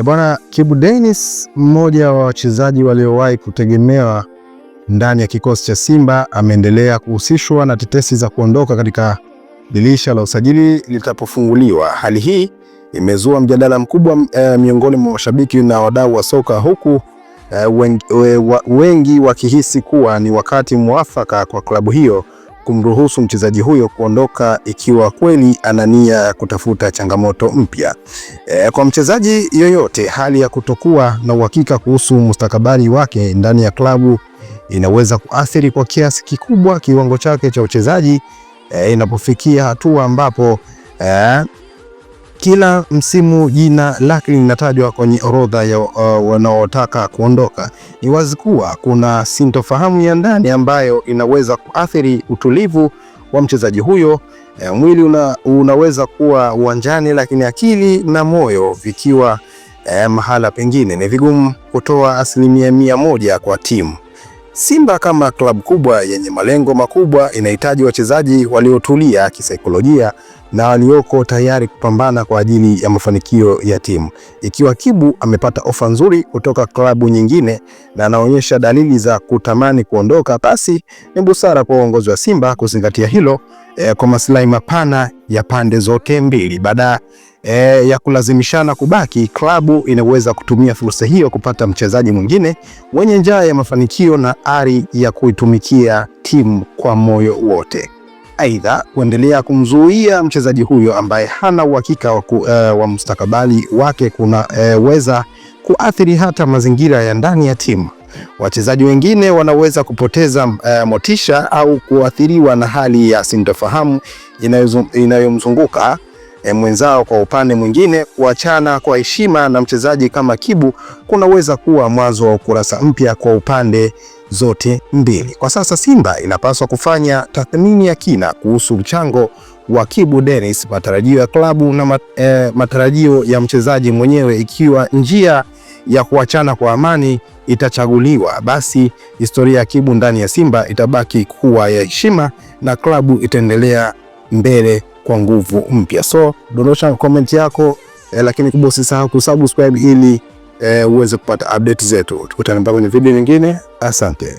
Bwana, Kibu Denis, mmoja wa wachezaji waliowahi kutegemewa ndani ya kikosi cha Simba, ameendelea kuhusishwa na tetesi za kuondoka katika dirisha la usajili litapofunguliwa. Hali hii imezua mjadala mkubwa miongoni mwa mashabiki na wadau wa soka, huku wengi wakihisi kuwa ni wakati mwafaka kwa klabu hiyo kumruhusu mchezaji huyo kuondoka ikiwa kweli ana nia ya kutafuta changamoto mpya. Kwa mchezaji yoyote, hali ya kutokuwa na uhakika kuhusu mustakabali wake ndani ya klabu inaweza kuathiri kwa kiasi kikubwa kiwango chake cha uchezaji, inapofikia hatua ambapo kila msimu jina lake linatajwa kwenye orodha ya wanaotaka kuondoka. Ni wazi kuwa kuna sintofahamu ya ndani ambayo inaweza kuathiri utulivu wa mchezaji huyo. Mwili unaweza kuwa uwanjani, lakini akili na moyo vikiwa mahala pengine. Ni vigumu kutoa 100% kwa timu. Simba kama klabu kubwa yenye malengo makubwa inahitaji wachezaji waliotulia kisaikolojia na walioko tayari kupambana kwa ajili ya mafanikio ya timu. Ikiwa Kibu amepata ofa nzuri kutoka klabu nyingine na anaonyesha dalili za kutamani kuondoka, basi ni busara kwa uongozi wa Simba kuzingatia hilo kwa maslahi mapana ya pande zote mbili. Baada ya kulazimishana kubaki, klabu inaweza kutumia fursa hiyo kupata mchezaji mwingine mwenye njaa ya mafanikio na ari ya kuitumikia timu kwa moyo wote. Aidha, kuendelea kumzuia mchezaji huyo ambaye hana uhakika wa mustakabali wake kunaweza kuathiri hata mazingira ya ndani ya timu. Wachezaji wengine wanaweza kupoteza motisha au kuathiriwa na hali ya sintofahamu inayomzunguka mwenzao. Kwa upande mwingine, kuachana kwa heshima na mchezaji kama Kibu kunaweza kuwa mwanzo wa ukurasa mpya kwa upande zote mbili. Kwa sasa Simba inapaswa kufanya tathmini ya kina kuhusu mchango wa Kibu Denis, matarajio ya klabu na matarajio ya mchezaji mwenyewe. Ikiwa njia ya kuachana kwa amani itachaguliwa, basi historia ya Kibu ndani ya Simba itabaki kuwa ya heshima na klabu itaendelea mbele kwa nguvu mpya. So dondosha comment yako, lakini kubwa usisahau kusubscribe ili uweze kupata update zetu. Tukutane kwenye video nyingine. Asante.